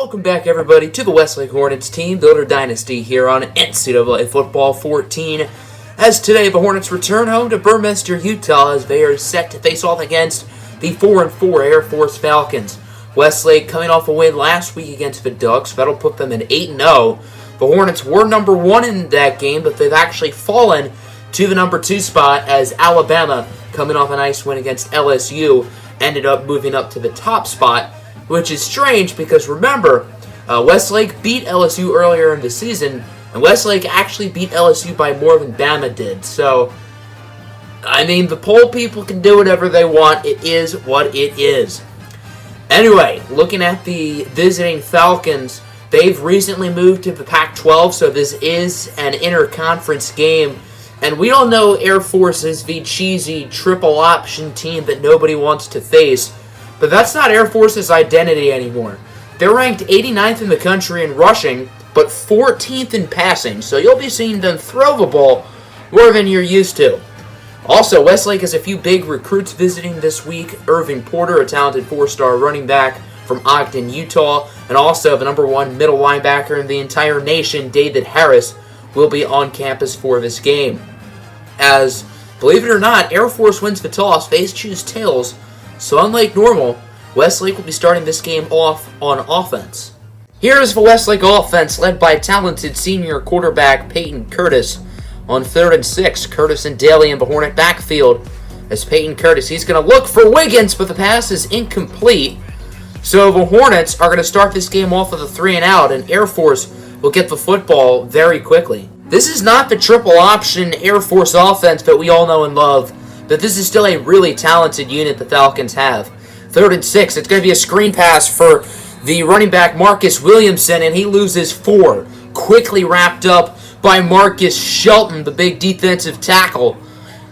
Welcome back, everybody, to the Westlake Hornets Teambuilder Dynasty here on NCAA Football 14. As today, the Hornets return home to Burmester, Utah, as they are set to face off against the 4-4 Air Force Falcons. Westlake coming off a win last week against the Ducks. That'll put them at 8-0. The Hornets were number 1 in that game, but they've actually fallen to the number 2 spot as Alabama, coming off a nice win against LSU, ended up moving up to the top spot, which is strange because, remember, Westlake beat LSU earlier in the season, and Westlake actually beat LSU by more than Bama did. So, I mean, the poll people can do whatever they want. It is what it is. Anyway, looking at the visiting Falcons, they've recently moved to the Pac-12, so this is an inter-conference game. And we all know Air Force is the cheesy triple option team that nobody wants to face. But that's not Air Force's identity anymore. They're ranked 89th in the country in rushing, but 14th in passing. So you'll be seeing them throw the ball more than you're used to. Also, Westlake has a few big recruits visiting this week. Irving Porter, a talented 4-star running back from Ogden, Utah. And also the number 1 middle linebacker in the entire nation, David Harris, will be on campus for this game. As, believe it or not, Air Force wins the toss. They choose tails. So unlike normal, Westlake will be starting this game off on offense. Here is the Westlake offense led by talented senior quarterback Peyton Curtis. On 3rd and 6, Curtis and Daly in the Hornet backfield. As Peyton Curtis, he's going to look for Wiggins, but the pass is incomplete. So the Hornets are going to start this game off with a 3-and-out, and Air Force will get the football very quickly. This is not the triple option Air Force offense that we all know and love, but this is still a really talented unit the Falcons have. 3rd and 6, it's going to be a screen pass for the running back Marcus Williamson, and he loses 4. Quickly wrapped up by Marcus Shelton, the big defensive tackle,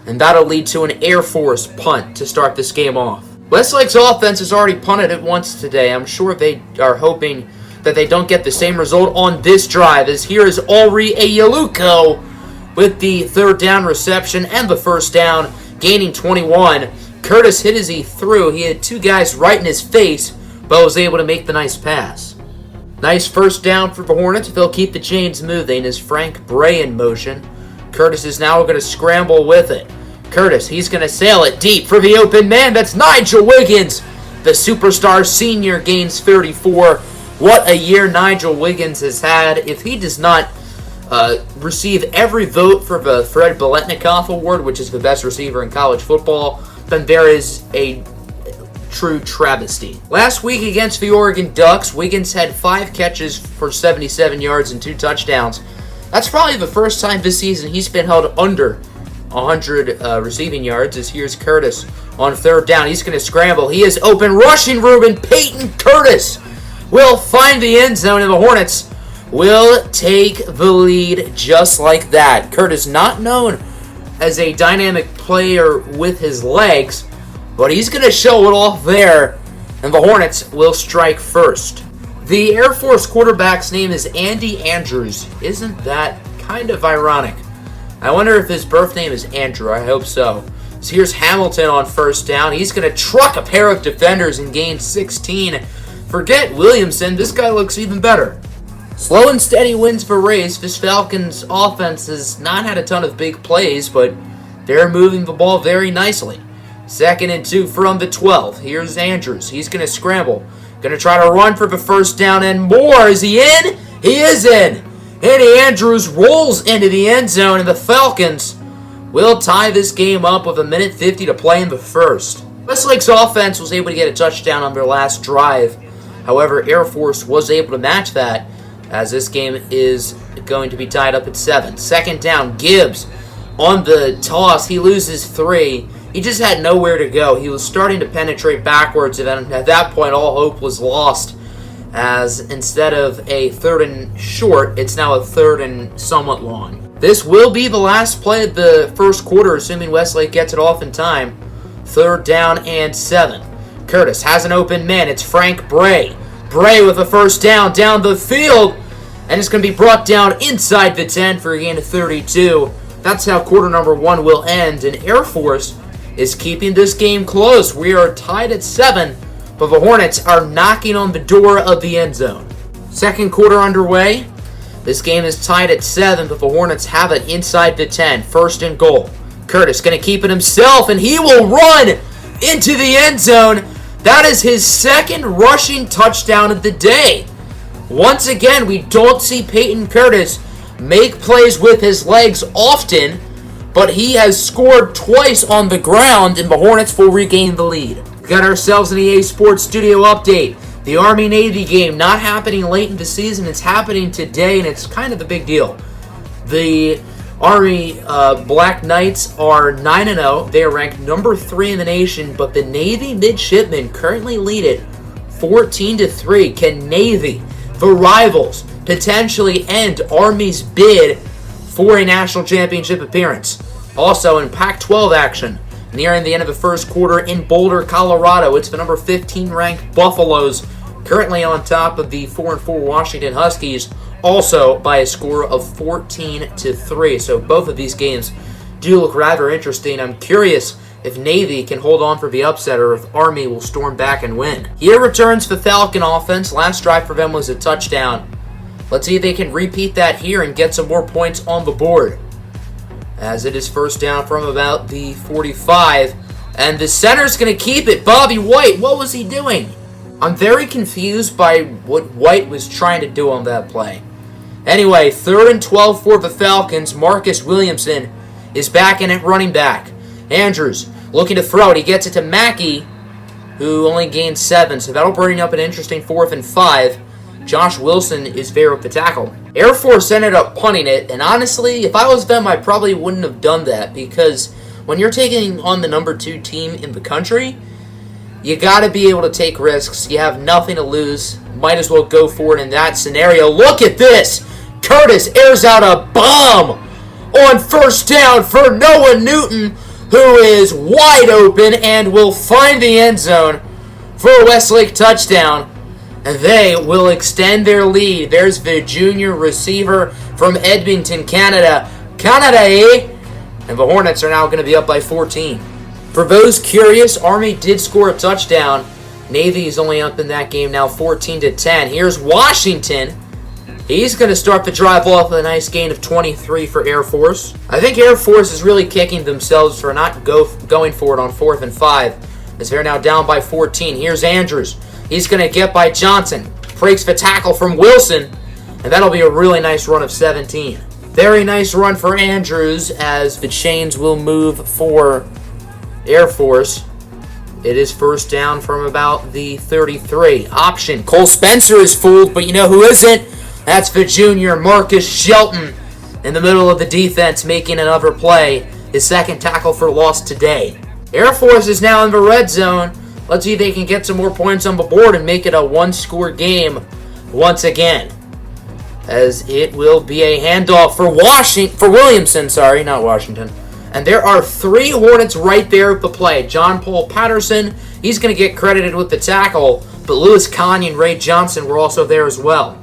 and that'll lead to an Air Force punt to start this game off. Westlake's offense has already punted it once today. I'm sure they are hoping that they don't get the same result on this drive, as here is Ulri Ayaluko with the 3rd down reception and the 1st down, gaining 21. Curtis hit as he threw. He had 2 guys right in his face, but was able to make the nice pass. Nice 1st down for the Hornets. They'll keep the chains moving as Frank Bray in motion. Curtis is now going to scramble with it. Curtis, he's going to sail it deep for the open man. That's Nigel Wiggins. The superstar senior gains 34. What a year Nigel Wiggins has had. If he does not receive every vote for the Fred Biletnikoff Award, which is the best receiver in college football, then there is a true travesty. Last week against the Oregon Ducks, Wiggins had 5 catches for 77 yards and 2 touchdowns. That's probably the first time this season he's been held under 100 receiving yards, as here's Curtis on 3rd down. He's going to scramble. He is open rushing room, and Peyton Curtis will find the end zone, and the Hornets will take the lead just like that. Curtis, not known as a dynamic player with his legs, but he's going to show it off there, and the Hornets will strike first. The Air Force quarterback's name is Andy Andrews. Isn't that kind of ironic? I wonder if his birth name is Andrew. I hope so. So here's Hamilton on 1st down. He's going to truck a pair of defenders and gain 16. Forget Williamson. This guy looks even better. Slow and steady wins the race. This Falcons offense has not had a ton of big plays, but they're moving the ball very nicely. 2nd and 2 from the 12. Here's Andrews. He's going to scramble. Going to try to run for the 1st down and more. Is he in? He is in. Andy Andrews rolls into the end zone, and the Falcons will tie this game up with 1:50 to play in the 1st. Westlake's offense was able to get a touchdown on their last drive. However, Air Force was able to match that, as this game is going to be tied up at 7. 2nd down, Gibbs on the toss. He loses 3. He just had nowhere to go. He was starting to penetrate backwards, and at that point, all hope was lost, as instead of a 3rd and short, it's now a 3rd and somewhat long. This will be the last play of the 1st quarter, assuming Westlake gets it off in time. 3rd down and 7. Curtis has an open man. It's Frank Bray. Bray with a 1st down the field, and it's going to be brought down inside the 10 for a gain of 32. That's how quarter number 1 will end, and Air Force is keeping this game close. We are tied at 7, but the Hornets are knocking on the door of the end zone. Second quarter underway. This game is tied at 7, but the Hornets have it inside the 10. First and goal. Curtis going to keep it himself, and he will run into the end zone. That is his second rushing touchdown of the day. Once again, we don't see Peyton Curtis make plays with his legs often, but he has scored twice on the ground, and the Hornets will regain the lead. We got ourselves an EA Sports Studio update. The Army-Navy game not happening late in the season. It's happening today, and it's kind of a big deal. The Army Black Knights are 9-0. They are ranked number 3 in the nation, but the Navy midshipmen currently lead it 14-3. Can Navy, the rivals, potentially end Army's bid for a national championship appearance? Also in Pac-12 action, nearing the end of the first quarter in Boulder, Colorado, it's the number 15 ranked Buffaloes currently on top of the 4-4 Washington Huskies, also by a score of 14-3. So both of these games do look rather interesting. I'm curious if Navy can hold on for the upset or if Army will storm back and win. Here returns the Falcon offense. Last drive for them was a touchdown. Let's see if they can repeat that here and get some more points on the board, as it is first down from about the 45. And the center's going to keep it. Bobby White, what was he doing? I'm very confused by what White was trying to do on that play. Anyway, 3rd and 12 for the Falcons. Marcus Williamson is back in at running back. Andrews looking to throw it. He gets it to Mackey, who only gained 7. So that'll bring up an interesting 4th and 5. Josh Wilson is there with the tackle. Air Force ended up punting it, and honestly, if I was them, I probably wouldn't have done that, because when you're taking on the number 2 team in the country, you got to be able to take risks. You have nothing to lose. Might as well go for it in that scenario. Look at this. Curtis airs out a bomb on first down for Noah Newton, who is wide open and will find the end zone for a Westlake touchdown. And they will extend their lead. There's the junior receiver from Edmonton, Canada. Canada, eh? And the Hornets are now going to be up by 14. For those curious, Army did score a touchdown. Navy is only up in that game now 14-10. Here's Washington. He's going to start the drive off with a nice gain of 23 for Air Force. I think Air Force is really kicking themselves for not going for it on 4th and 5, as they're now down by 14. Here's Andrews. He's going to get by Johnson. Breaks the tackle from Wilson, and that'll be a really nice run of 17. Very nice run for Andrews, as the chains will move for Air Force. It is first down from about the 33. Option. Cole Spencer is fooled, but you know who isn't? That's the junior Marcus Shelton in the middle of the defense, making another play. His second tackle for loss today. Air Force is now in the red zone. Let's see if they can get some more points on the board and make it a one-score game once again, as it will be a handoff for Williamson, not Washington. And there are 3 Hornets right there at the play. John Paul Patterson, he's going to get credited with the tackle, but Lewis Connie and Ray Johnson were also there as well.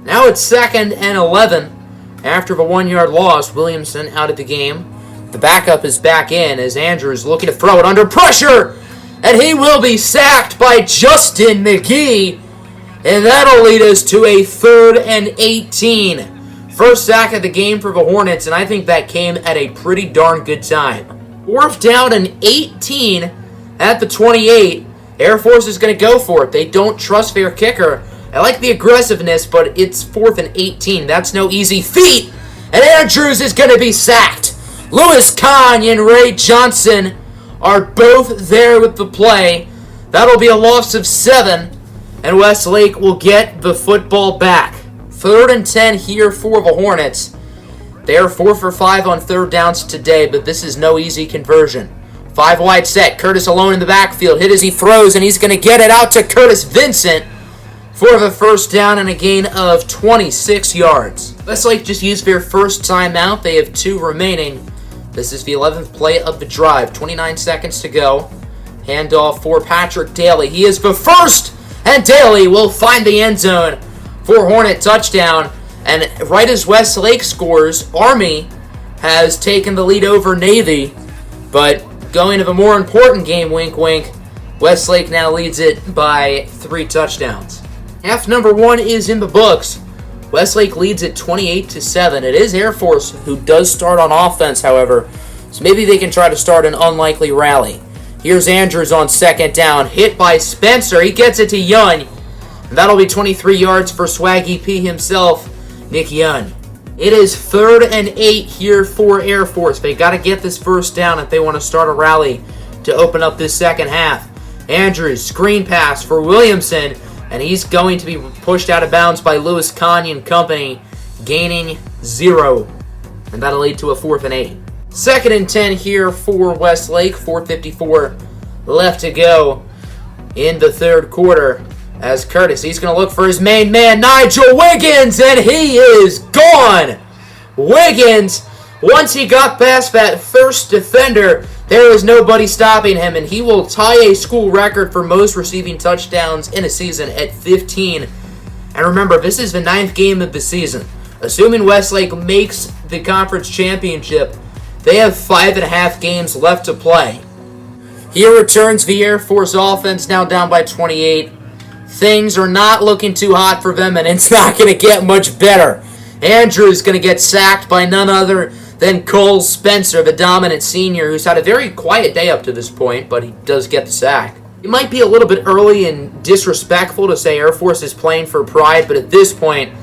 Now it's 2nd and 11. After the 1-yard loss, Williamson out of the game. The backup is back in as Andrews looking to throw it under pressure, and he will be sacked by Justin McGee. And that'll lead us to a 3rd and 18. First sack of the game for the Hornets, and I think that came at a pretty darn good time. 4th down and 18 at the 28. Air Force is going to go for it. They don't trust their kicker. I like the aggressiveness, but it's 4th and 18. That's no easy feat. And Andrews is going to be sacked. Lewis Connie and Ray Johnson are both there with the play. That'll be a loss of 7, and Westlake will get the football back. 3rd and 10 here for the Hornets. They are 4 for 5 on 3rd downs today, but this is no easy conversion. 5 wide set. Curtis alone in the backfield. Hit as he throws, and he's going to get it out to Curtis Vincent for the first down and a gain of 26 yards. Westlake just used their first timeout. They have 2 remaining. This is the 11th play of the drive. 29 seconds to go. Handoff for Patrick Daly. He is the first, and Daly will find the end zone for Hornet touchdown. And right as Westlake scores, Army has taken the lead over Navy. But going to the more important game, wink wink, Westlake now leads it by 3 touchdowns. Half number 1 is in the books. Westlake leads at 28-7. It is Air Force who does start on offense, however, so maybe they can try to start an unlikely rally. Here's Andrews on second down, hit by Spencer. He gets it to Young, and that'll be 23 yards for Swaggy P himself, Nick Young. It is 3rd and 8 here for Air Force. They got to get this first down if they want to start a rally to open up this second half. Andrews, screen pass for Williamson, and he's going to be pushed out of bounds by Lewis Connie and company, gaining 0. And that'll lead to a 4th and 8. 2nd and 10 here for Westlake. 4:54 left to go in the third quarter. As Curtis, he's going to look for his main man, Nigel Wiggins, and he is gone. Wiggins, once he got past that first defender, there was nobody stopping him, and he will tie a school record for most receiving touchdowns in a season at 15. And remember, this is the 9th game of the season. Assuming Westlake makes the conference championship, they have 5.5 games left to play. Here returns the Air Force offense, now down by 28. Things are not looking too hot for them, and it's not going to get much better. Andrews going to get sacked by none other than Cole Spencer, the dominant senior, who's had a very quiet day up to this point, but he does get the sack. It might be a little bit early and disrespectful to say Air Force is playing for pride, but at this point,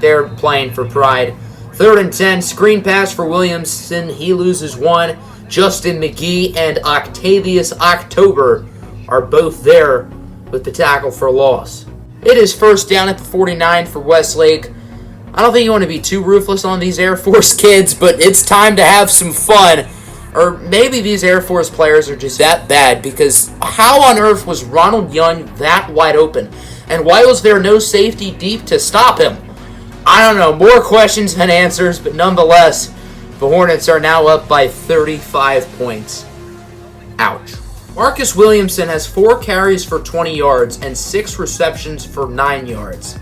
they're playing for pride. 3rd and 10, screen pass for Williamson. He loses 1. Justin McGee and Octavius October are both there with the tackle for a loss. It is first down at the 49 for Westlake. I don't think you want to be too ruthless on these Air Force kids, but it's time to have some fun. Or maybe these Air Force players are just that bad, because how on earth was Ronald Young that wide open? And why was there no safety deep to stop him? I don't know, more questions than answers, but nonetheless, the Hornets are now up by 35 points. Ouch. Marcus Williamson has 4 carries for 20 yards and 6 receptions for 9 yards.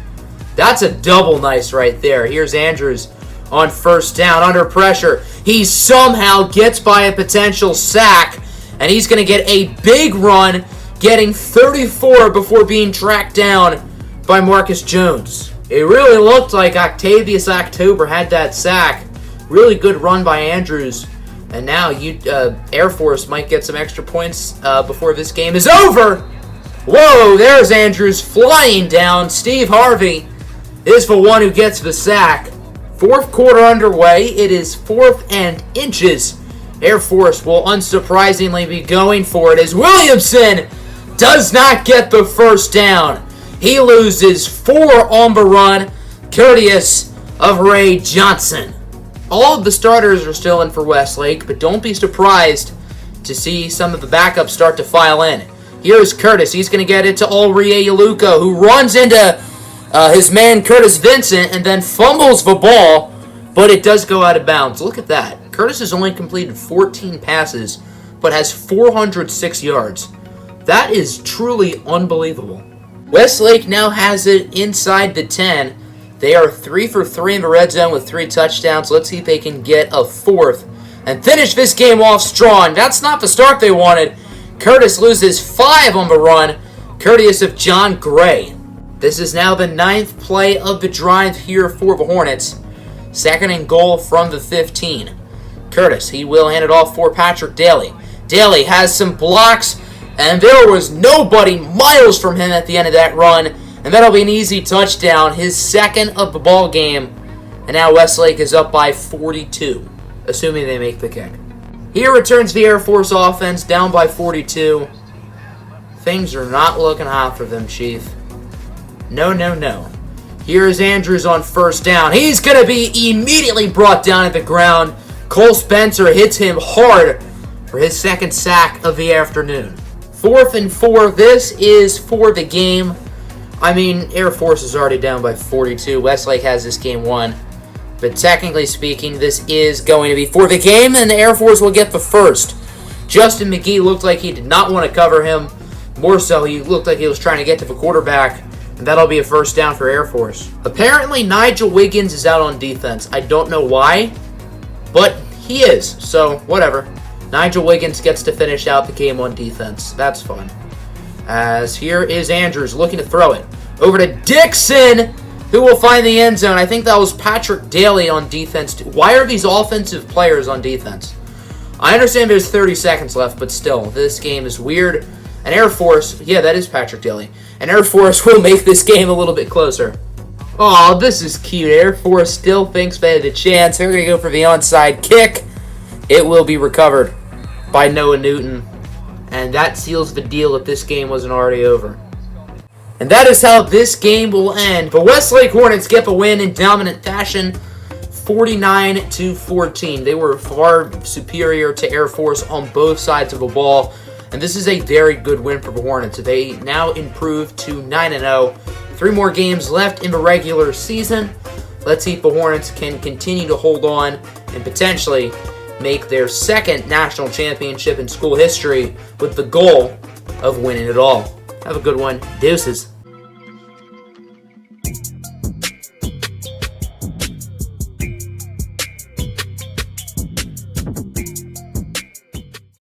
That's a double nice right there. Here's Andrews on first down under pressure. He somehow gets by a potential sack, and he's going to get a big run, getting 34 before being tracked down by Marcus Jones. It really looked like Octavius October had that sack. Really good run by Andrews. And now Air Force might get some extra points before this game is over. Whoa, there's Andrews flying down. Steve Harvey is the one who gets the sack. 4th quarter underway. It is 4th and inches. Air Force will unsurprisingly be going for it as Williamson does not get the first down. He loses 4 on the run, courteous of Ray Johnson. All of the starters are still in for Westlake, but don't be surprised to see some of the backups start to file in. Here's Curtis. He's going to get it to Ulrike Yaluka, who runs into his man Curtis Vincent and then fumbles the ball, but it does go out of bounds. Look at that. Curtis has only completed 14 passes, but has 406 yards. That is truly unbelievable. Westlake now has it inside the 10. They are 3 for 3 in the red zone with 3 touchdowns. Let's see if they can get a 4th and finish this game off strong. That's not the start they wanted. Curtis loses 5 on the run, courteous of John Gray. This is now the 9th play of the drive here for the Hornets. 2nd and goal from the 15. Curtis, he will hand it off for Patrick Daly. Daly has some blocks, and there was nobody miles from him at the end of that run. And that'll be an easy touchdown, his 2nd of the ball game. And now Westlake is up by 42, assuming they make the kick. Here returns the Air Force offense, down by 42. Things are not looking hot for them, Chief. No, no, no. Here is Andrews on first down. He's going to be immediately brought down at the ground. Cole Spencer hits him hard for his 2nd sack of the afternoon. 4th and 4. This is for the game. I mean, Air Force is already down by 42. Westlake has this game won. But technically speaking, this is going to be for the game, and the Air Force will get the first. Justin McGee looked like he did not want to cover him. More so, he looked like he was trying to get to the quarterback, and that'll be a first down for Air Force. Apparently, Nigel Wiggins is out on defense. I don't know why, but he is, so whatever. Nigel Wiggins gets to finish out the game on defense. That's fun. As here is Andrews looking to throw it. Over to Dixon, who will find the end zone. I think that was Patrick Daly on defense. Why are these offensive players on defense? I understand there's 30 seconds left, but still, this game is weird. And Air Force, yeah, that is Patrick Daly. And Air Force will make this game a little bit closer. Oh, this is cute. Air Force still thinks they had a chance. They're going to go for the onside kick. It will be recovered by Noah Newton. And that seals the deal if this game wasn't already over. And that is how this game will end. But Westlake Hornets get the win in dominant fashion, 49-14. They were far superior to Air Force on both sides of the ball. And this is a very good win for the Hornets. They now improve to 9-0. 3 more games left in the regular season. Let's see if the Hornets can continue to hold on and potentially make their second national championship in school history with the goal of winning it all. Have a good one. Deuces.